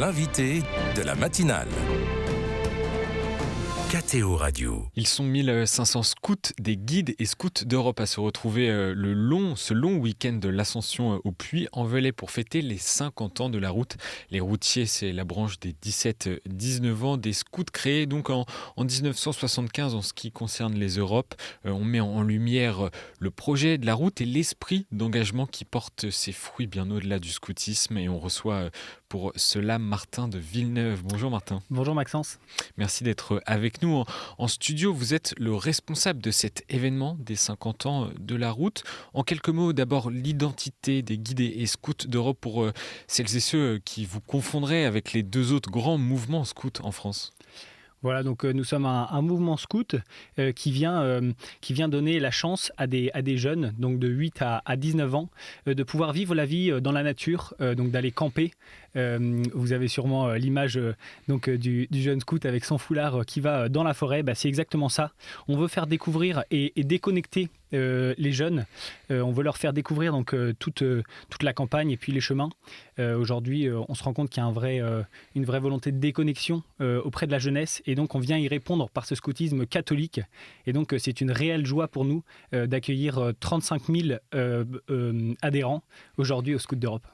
l'invité de la matinale. KTO Radio. Ils sont 1500 scouts, des guides et scouts d'Europe à se retrouver ce long week-end de l'Ascension au Puy-en-Velay pour fêter les 50 ans de la route. Les routiers, c'est la branche des 17-19 ans des scouts créés donc en 1975 en ce qui concerne les Europes. On met en lumière le projet de la route et l'esprit d'engagement qui porte ses fruits bien au-delà du scoutisme. Et on reçoit pour cela Martin de Villeneuve. Bonjour Martin. Bonjour Maxence. Merci d'être avec nous. En studio, vous êtes le responsable de cet événement des 50 ans de la route. En quelques mots, d'abord l'identité des guides et scouts d'Europe pour celles et ceux qui vous confondraient avec les deux autres grands mouvements scouts en France. Voilà, donc nous sommes un mouvement scout qui vient donner la chance à des jeunes, donc de 8 à 19 ans, de pouvoir vivre la vie dans la nature, donc d'aller camper. Vous avez sûrement l'image du jeune scout avec son foulard qui va dans la forêt. C'est exactement ça. On veut faire découvrir et déconnecter les jeunes. On veut leur faire découvrir donc toute la campagne et puis les chemins. Aujourd'hui, on se rend compte qu'il y a une vraie volonté de déconnexion auprès de la jeunesse et donc on vient y répondre par ce scoutisme catholique. Et donc c'est une réelle joie pour nous d'accueillir 35 000 adhérents aujourd'hui aux Scouts d'Europe.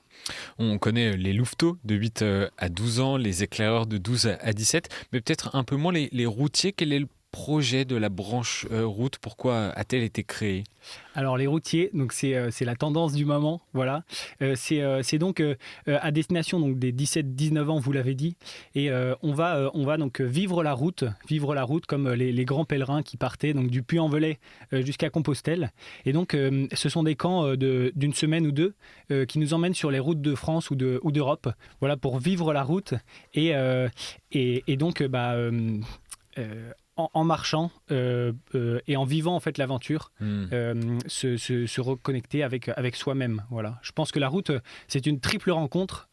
On connaît les louveteaux de 8 à 12 ans, les éclaireurs de 12 à 17, mais peut-être un peu moins les routiers. Quel est le projet de la branche route? Pourquoi a-t-elle été créée? Alors les routiers, donc c'est la tendance du moment, voilà. C'est donc à destination donc des 17-19 ans, vous l'avez dit, et on va donc vivre la route comme les grands pèlerins qui partaient donc du Puy-en-Velay jusqu'à Compostelle. Et donc ce sont des camps d'une semaine ou deux qui nous emmènent sur les routes de France ou d'Europe, voilà, pour vivre la route et donc en marchant et en vivant en fait l'aventure, se reconnecter avec soi-même. Voilà. Je pense que la route, c'est une triple rencontre.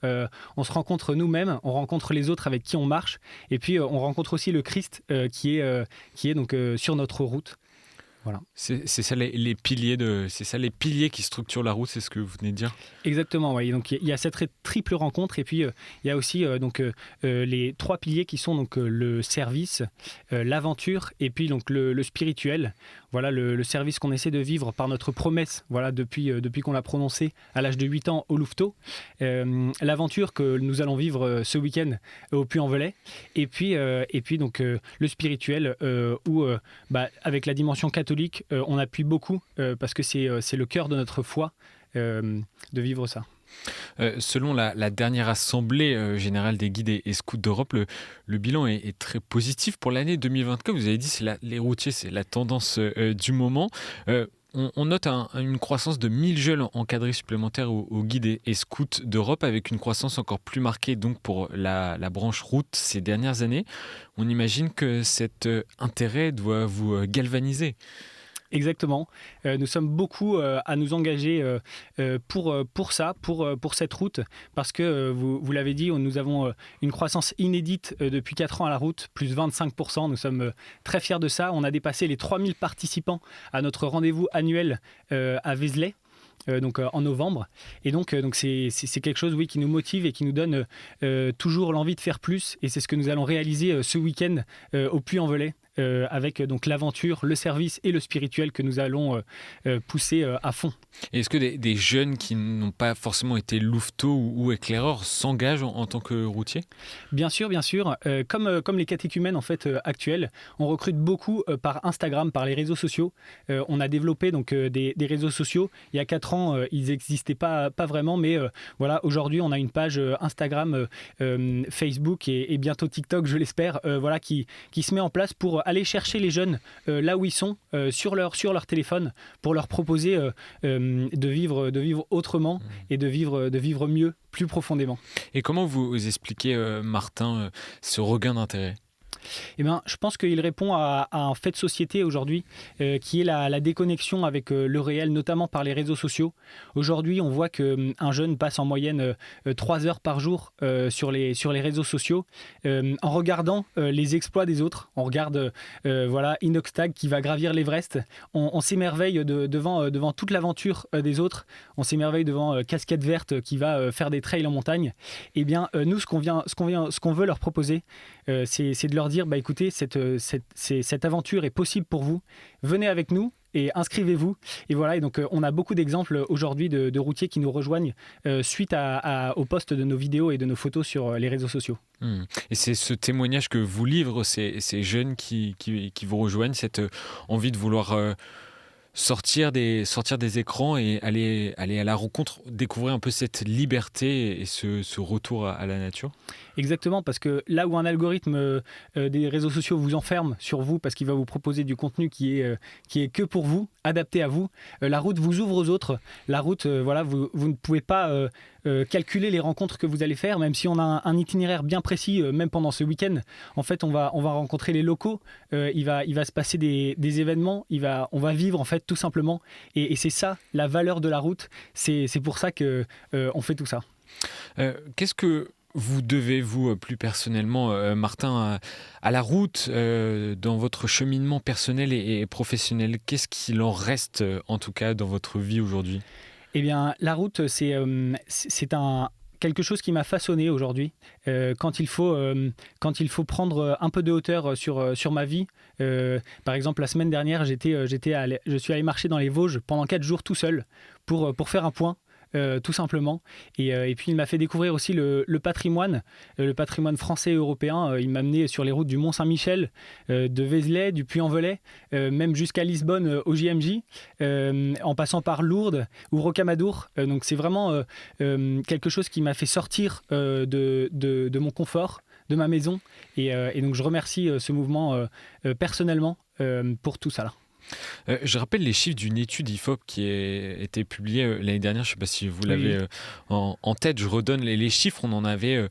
On se rencontre nous-mêmes, on rencontre les autres avec qui on marche, et puis on rencontre aussi le Christ qui est donc sur notre route. Voilà. C'est ça les piliers qui structurent la route, c'est ce que vous venez de dire? Exactement, oui. Donc il y a cette triple rencontre et puis il y a aussi les trois piliers qui sont donc le service, l'aventure et puis donc le spirituel. Voilà le service qu'on essaie de vivre par notre promesse, voilà, depuis qu'on l'a prononcé à l'âge de 8 ans au louveteau. L'aventure que nous allons vivre ce week-end au Puy-en-Velay et puis donc le spirituel où avec la dimension catholique, on appuie beaucoup parce que c'est le cœur de notre foi de vivre ça. Selon la dernière assemblée générale des guides et scouts d'Europe, le bilan est très positif pour l'année 2024. Vous avez dit les routiers, c'est la tendance du moment. On note une croissance de 1000 jeunes encadrés supplémentaires aux guides et scouts d'Europe, avec une croissance encore plus marquée donc pour la branche route ces dernières années. On imagine que cet intérêt doit vous galvaniser. Exactement. Nous sommes beaucoup à nous engager pour cette route, parce que vous l'avez dit, nous avons une croissance inédite depuis 4 ans à la route, plus 25%. Nous sommes très fiers de ça. On a dépassé les 3000 participants à notre rendez-vous annuel à Vézelay. Donc en novembre, et donc c'est quelque chose, oui, qui nous motive et qui nous donne toujours l'envie de faire plus, et c'est ce que nous allons réaliser ce week-end au Puy-en-Velay, avec donc l'aventure, le service et le spirituel que nous allons pousser à fond. Et est-ce que des jeunes qui n'ont pas forcément été louveteaux ou éclaireurs s'engagent en tant que routiers? Bien sûr. Comme les catéchumènes en fait actuels, on recrute beaucoup par Instagram, par les réseaux sociaux. On a développé donc des réseaux sociaux. Il y a 4 ans, ils n'existaient pas vraiment, mais voilà, aujourd'hui, on a une page Instagram, Facebook et bientôt TikTok, je l'espère, voilà, qui se met en place pour aller chercher les jeunes là où ils sont, sur leur téléphone, pour leur proposer de vivre autrement et de vivre mieux, plus profondément. Et comment vous expliquez, Martin, ce regain d'intérêt? Eh bien, je pense qu'il répond à un fait de société aujourd'hui qui est la déconnexion avec le réel, notamment par les réseaux sociaux. Aujourd'hui, on voit qu'un jeune passe en moyenne 3 heures par jour sur les réseaux sociaux en regardant les exploits des autres. On regarde Inoxtag qui va gravir l'Everest. On s'émerveille devant toute l'aventure des autres. On s'émerveille devant Casquette Verte qui va faire des trails en montagne. Eh bien, nous, ce qu'on veut leur proposer, c'est de leur dire, écoutez, cette aventure est possible pour vous. Venez avec nous et inscrivez-vous. Et voilà, et donc on a beaucoup d'exemples aujourd'hui de routiers qui nous rejoignent suite au post de nos vidéos et de nos photos sur les réseaux sociaux. Et c'est ce témoignage que vous livrent ces jeunes qui vous rejoignent, cette envie de vouloir sortir des écrans et aller à la rencontre, découvrir un peu cette liberté et ce retour à la nature. Exactement, parce que là où un algorithme des réseaux sociaux vous enferme sur vous parce qu'il va vous proposer du contenu qui est que pour vous, adapté à vous, la route vous ouvre aux autres. La route, vous ne pouvez pas calculer les rencontres que vous allez faire, même si on a un itinéraire bien précis, même pendant ce week-end. En fait, on va rencontrer les locaux, il va se passer des événements, on va vivre en fait tout simplement. Et c'est ça, la valeur de la route. C'est pour ça qu'on fait tout ça. Qu'est-ce que vous devez, vous, plus personnellement, Martin, à la route, dans votre cheminement personnel et professionnel? Qu'est-ce qu'il en reste, en tout cas, dans votre vie aujourd'hui? Eh bien, la route, c'est quelque chose qui m'a façonné aujourd'hui. Quand il faut prendre un peu de hauteur sur ma vie. Par exemple, la semaine dernière, je suis allé marcher dans les Vosges pendant 4 jours tout seul pour faire un point. Tout simplement. Et puis il m'a fait découvrir aussi le patrimoine français et européen. Il m'a amené sur les routes du Mont-Saint-Michel, de Vézelay, du Puy-en-Velay, même jusqu'à Lisbonne au JMJ, en passant par Lourdes ou Rocamadour. Donc c'est vraiment quelque chose qui m'a fait sortir de mon confort, de ma maison. Et donc je remercie ce mouvement personnellement pour tout ça là. Je rappelle les chiffres d'une étude IFOP qui a été publiée l'année dernière. Je ne sais pas si vous l'avez en tête. Je redonne les chiffres. On en avait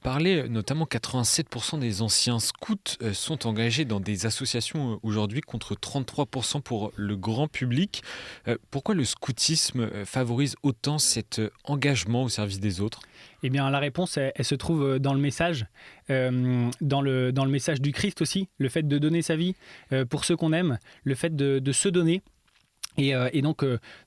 parlé. Notamment 87% des anciens scouts sont engagés dans des associations aujourd'hui contre 33% pour le grand public. Pourquoi le scoutisme favorise autant cet engagement au service des autres ? Eh bien, la réponse, elle se trouve dans le message, dans le message du Christ aussi, le fait de donner sa vie pour ceux qu'on aime, le fait de se donner. Et donc,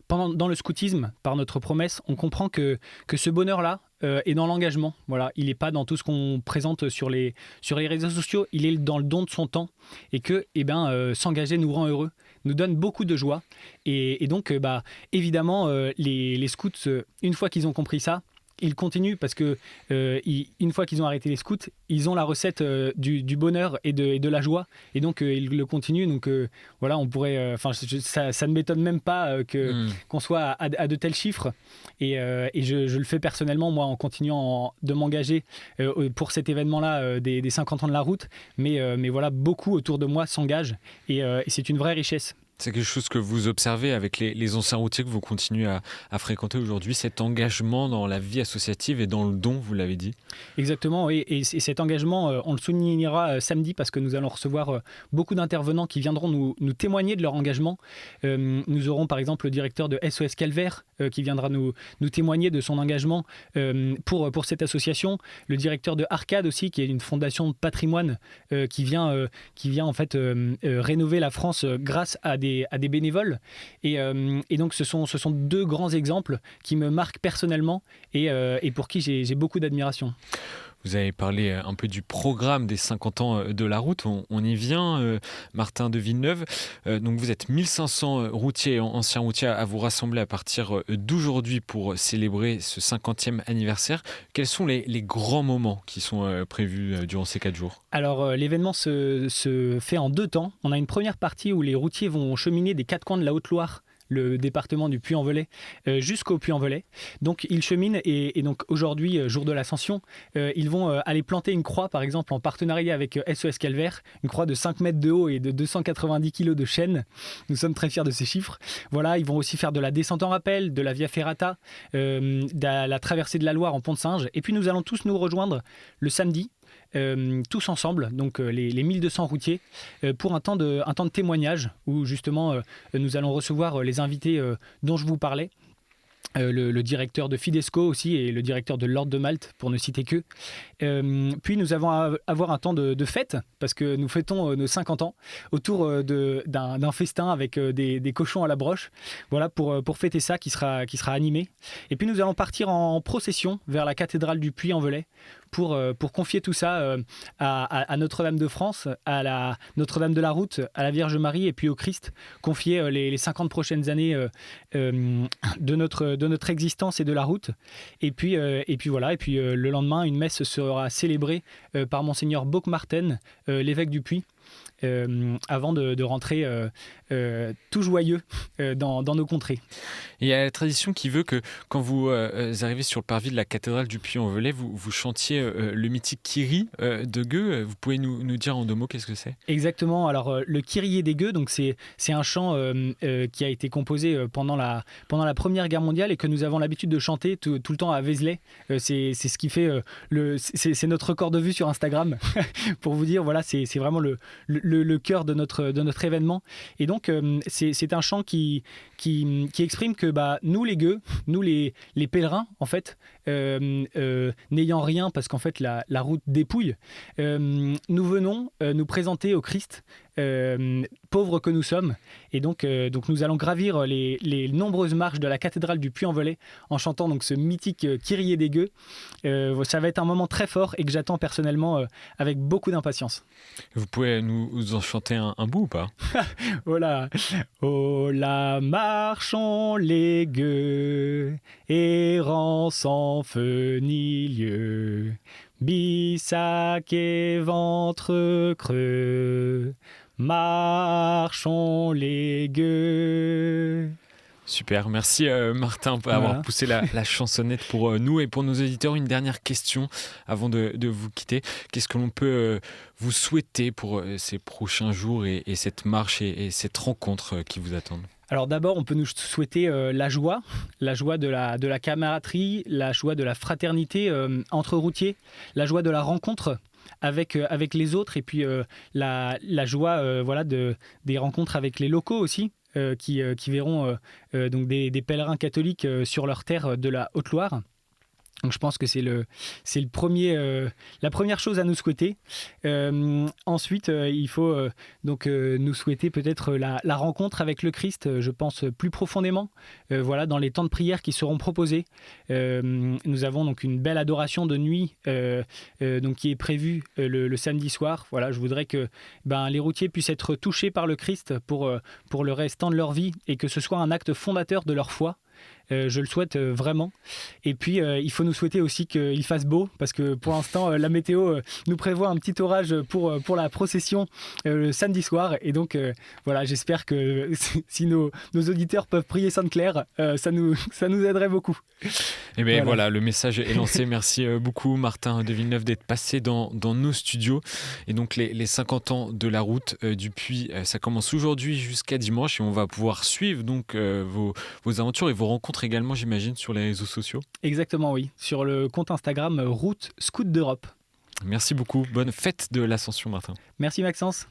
dans le scoutisme, par notre promesse, on comprend que ce bonheur-là est dans l'engagement. Voilà, il n'est pas dans tout ce qu'on présente sur les réseaux sociaux, il est dans le don de son temps. Et que s'engager nous rend heureux, nous donne beaucoup de joie. Et donc, évidemment, les scouts, une fois qu'ils ont compris ça, ils continuent parce que une fois qu'ils ont arrêté les scouts, ils ont la recette du bonheur et de la joie, et donc ils le continuent. Donc voilà, on pourrait, ça ne m'étonne même pas qu'on soit à de tels chiffres. Et je le fais personnellement, moi, en continuant de m'engager pour cet événement-là des 50 ans de la route. Mais voilà, beaucoup autour de moi s'engagent et c'est une vraie richesse. C'est quelque chose que vous observez avec les anciens routiers que vous continuez à fréquenter aujourd'hui, cet engagement dans la vie associative et dans le don, vous l'avez dit. Exactement, oui. Et cet engagement, on le soulignera samedi parce que nous allons recevoir beaucoup d'intervenants qui viendront nous témoigner de leur engagement. Nous aurons par exemple le directeur de SOS Calvaire qui viendra nous témoigner de son engagement pour cette association. Le directeur de Arcade aussi, qui est une fondation de patrimoine qui vient en fait rénover la France grâce à des bénévoles. Et donc ce sont 2 grands exemples qui me marquent personnellement et pour qui j'ai beaucoup d'admiration. Vous avez parlé un peu du programme des 50 ans de la route. On y vient, Martin de Villeneuve. Donc vous êtes 1500 routiers, anciens routiers, à vous rassembler à partir d'aujourd'hui pour célébrer ce 50e anniversaire. Quels sont les grands moments qui sont prévus durant ces 4 jours ? Alors l'événement se fait en 2 temps. On a une première partie où les routiers vont cheminer des 4 coins de la Haute-Loire, le département du Puy-en-Velay, jusqu'au Puy-en-Velay. Donc ils cheminent et donc aujourd'hui, jour de l'Ascension, ils vont aller planter une croix, par exemple, en partenariat avec SOS Calvaire, une croix de 5 mètres de haut et de 290 kg de chêne. Nous sommes très fiers de ces chiffres. Voilà, ils vont aussi faire de la descente en rappel, de la Via Ferrata, de la traversée de la Loire en Pont-de-Singe. Et puis nous allons tous nous rejoindre le samedi tous ensemble, donc les 1200 routiers, pour un temps de témoignage où justement nous allons recevoir les invités dont je vous parlais. Le directeur de Fidesco aussi et le directeur de l'Ordre de Malte, pour ne citer que. Puis nous allons avoir un temps de fête, parce que nous fêtons nos 50 ans, autour d'un festin avec des cochons à la broche, voilà, pour fêter ça, qui sera animé. Et puis nous allons partir en procession vers la cathédrale du Puy-en-Velay, pour confier tout ça à Notre-Dame de France, à la Notre-Dame de la Route, à la Vierge Marie et puis au Christ, confier les 50 prochaines années de notre existence et de la route. Et puis voilà, le lendemain, une messe sera célébrée par Monseigneur Bock-Marten, l'évêque du Puy, avant de rentrer tout joyeux dans nos contrées. Il y a la tradition qui veut que quand vous arrivez sur le parvis de la cathédrale du Puy-en-Velay, vous chantiez le mythique Kyrie de Gueux. Vous pouvez nous dire en 2 mots qu'est-ce que c'est ? Exactement. Alors le Kyrie des Gueux, donc c'est un chant qui a été composé pendant la Première Guerre mondiale et que nous avons l'habitude de chanter tout le temps à Vézelay. C'est ce qui fait c'est notre record de vues sur Instagram. Pour vous dire, voilà, c'est vraiment le cœur de notre événement. Et donc c'est un chant qui exprime que nous les gueux, nous les pèlerins en fait, n'ayant rien parce qu'en fait la route dépouille, nous venons nous présenter au Christ, pauvres que nous sommes, et donc nous allons gravir les nombreuses marches de la cathédrale du Puy-en-Velay en chantant donc ce mythique Kyrie des Gueux. Ça va être un moment très fort et que j'attends personnellement avec beaucoup d'impatience. Vous pouvez nous en chanter un bout ou pas ? Voilà. Oh là, marchons les gueux, errants sans feu ni lieu, bissac et ventre creux, marchons les gueux. Super, merci Martin pour avoir poussé la chansonnette pour nous et pour nos auditeurs. Une dernière question avant de vous quitter. Qu'est-ce que l'on peut vous souhaiter pour ces prochains jours et cette marche et cette rencontre qui vous attendent ? Alors d'abord, on peut nous souhaiter la joie de la camaraderie, la joie de la fraternité entre routiers, la joie de la rencontre avec les autres, et puis la joie des rencontres avec les locaux aussi. Qui verront donc des pèlerins catholiques sur leur terre de la Haute-Loire. Donc je pense que c'est la première chose à nous souhaiter. Ensuite, il faut nous souhaiter peut-être la rencontre avec le Christ, je pense plus profondément, dans les temps de prière qui seront proposés. Nous avons donc une belle adoration de nuit qui est prévue le samedi soir. Voilà, je voudrais que les routiers puissent être touchés par le Christ pour le restant de leur vie et que ce soit un acte fondateur de leur foi. Je le souhaite vraiment. Et puis il faut nous souhaiter aussi qu'il fasse beau, parce que pour l'instant la météo nous prévoit un petit orage pour la procession le samedi soir, et donc j'espère que si nos auditeurs peuvent prier Sainte-Claire, ça nous aiderait beaucoup. Et bien voilà, le message est lancé. Merci beaucoup Martin de Villeneuve d'être passé dans nos studios. Et donc les 50 ans de la route du Puy, ça commence aujourd'hui jusqu'à dimanche, et on va pouvoir suivre donc vos aventures et vos rencontres également, j'imagine, sur les réseaux sociaux. Exactement, oui. Sur le compte Instagram Route Scout d'Europe. Merci beaucoup. Bonne fête de l'Ascension, Martin. Merci Maxence.